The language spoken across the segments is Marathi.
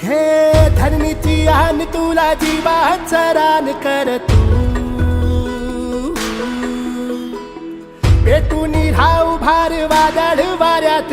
हे धरणीची आन तुला जीवाच रान कर तू पेटून राहू भार वादळ वाऱ्यात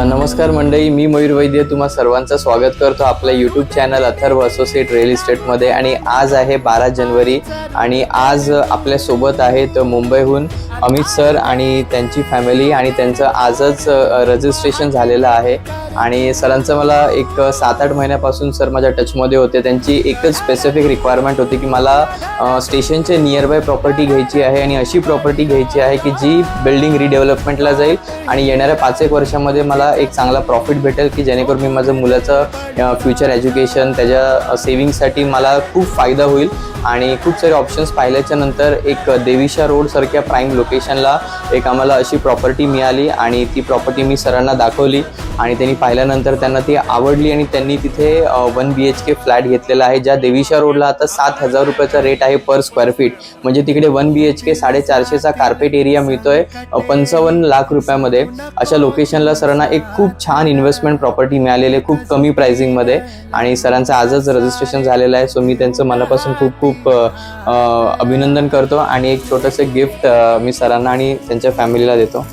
नमस्कार मंडळी, मी मयूर वैद्य तुम्हा सर्वांचं स्वागत करतो आपल्या YouTube channel Atharva associate real इस्टेटमध्ये. आणि आज आहे 12 जानेवारी आणि आज आपल्यासोबत आहेत मुंबईहून अमित सर आणि त्यांची फॅमिली. आणि त्यांचं आजच रजिस्ट्रेशन झालेलं आहे आणि सरांचं मला एक 7-8 महिन्यापासून सर माझ्या टचमध्ये होते. त्यांची एकच स्पेसिफिक रिक्वायरमेंट होती की मला स्टेशनचे नियर बाय प्रॉपर्टी घ्यायची आहे आणि अशी प्रॉपर्टी घ्यायची आहे की जी बिल्डिंग रिडेव्हलपमेंटला जाईल आणि येणाऱ्या 5-1 वर्षामध्ये मला एक चांगला प्रॉफिट भेटेल की जेणेकरून मी माझं मुलाचं फ्युचर एज्युकेशन त्याच्या सेविंगसाठी मला खूप फायदा होईल. आणि खूप सारे ऑप्शन्स पाहिल्याच्या नंतर एक देवीशा रोडसारख्या प्राईम लोकेशनला एक आम्हाला अशी प्रॉपर्टी मिळाली आणि ती प्रॉपर्टी मी सरांना दाखवली आणि त्यांनी पाहिल्यानंतर त्यांना ती आवडली आणि त्यांनी तिथे 1 BHK फ्लॅट घेतलेला आहे, ज्या देवीशा रोडला आता 7,000 रुपयाचा रेट आहे पर स्क्वेअर फीट. म्हणजे तिकडे 1 BHK 450चा कार्पेट एरिया मिळतोय 55 लाख रुपयामध्ये. अशा लोकेशनला सरांना एक खूप छान इन्व्हेस्टमेंट प्रॉपर्टी मिळालेली आहे खूप कमी प्राइसिंगमध्ये. आणि सरांचं आजच रजिस्ट्रेशन झालेलं आहे. सो मी त्यांचं मनापासून खूप खूप अभिनंदन करतो आणि एक छोटंसं गिफ्ट मी सरांना आणि त्यांच्या फॅमिलीला देतो.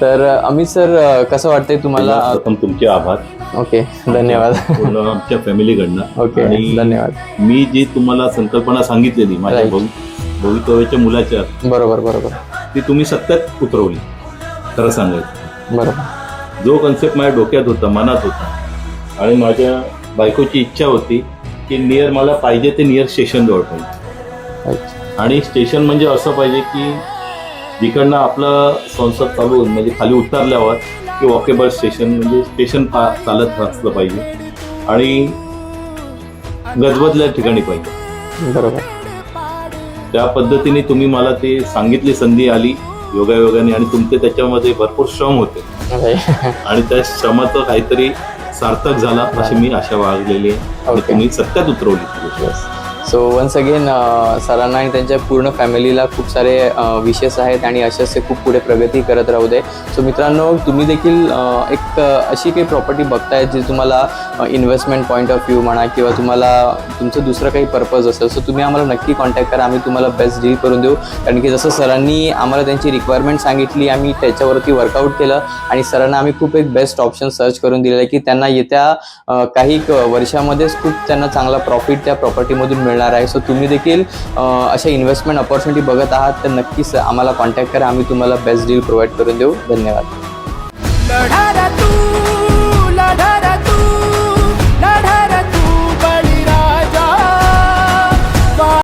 तर अमित सर, कसं वाटतंय तुम्हाला? प्रथम तुमचे आभार. ओके, धन्यवाद. पूर्ण आमच्या फॅमिलीकडनं. ओके, धन्यवाद. मी जी तुम्हाला संकल्पना सांगितलेली माझ्या भवितव्याच्या मुलाच्या, बरोबर, ती तुम्ही सत्यात उतरवली. खरं सांगायचं, बरोबर. जो कन्सेप्ट माझ्या डोक्यात होता, मनात होता आणि माझ्या बायकोची इच्छा होती की मला पाहिजे ते नियर स्टेशन जवळ पाहिजे. आणि स्टेशन म्हणजे असं पाहिजे की जिकडनं आपलं संसार चालू होईल, म्हणजे खाली उतरल्यावर की वॉकेबल स्टेशन, म्हणजे स्टेशन चालत असलं पाहिजे आणि गजबजल्या ठिकाणी पाहिजे. बरोबर. त्या पद्धतीने तुम्ही मला ते सांगितली, संधी आली योगायोगाने आणि तुमचे त्याच्यामध्ये भरपूर श्रम होते आणि त्या श्रमाचं काहीतरी सार्थक झाला अशी मी आशा बाळगलेली आहे आणि तुम्ही सत्यात उतरवली. सो वन्स अगेन सरांना आणि त्यांच्या पूर्ण फॅमिलीला खूप सारे विशेष आहेत आणि असेच खूप पुढे प्रगती करत राहू दे. सो मित्रांनो, तुम्ही देखील एक अशी काही प्रॉपर्टी बघताय जी तुम्हाला इन्व्हेस्टमेंट पॉईंट ऑफ व्ह्यू म्हणा किंवा तुम्हाला तुमचं दुसरं काही पर्पज असेल, सो तुम्ही आम्हाला नक्की कॉन्टॅक्ट करा. आम्ही तुम्हाला बेस्ट डील करून देऊ. कारण की जसं सरांनी आम्हाला त्यांची रिक्वायरमेंट सांगितली, आम्ही त्याच्यावरती वर्कआउट केलं आणि सरांना आम्ही खूप एक बेस्ट ऑप्शन सर्च करून दिलेलं आहे की त्यांना येत्या काही वर्षामध्येच खूप त्यांना चांगला प्रॉफिट त्या प्रॉपर्टीमधून मिळणार आहे. सो तुम्ही देखील अशा इन्व्हेस्टमेंट ऑपॉर्च्युनिटी बघत आहात तर नक्कीच आम्हाला कॉन्टॅक्ट करा. आम्ही तुम्हाला बेस्ट डील प्रोव्हाइड करून देऊ. धन्यवाद.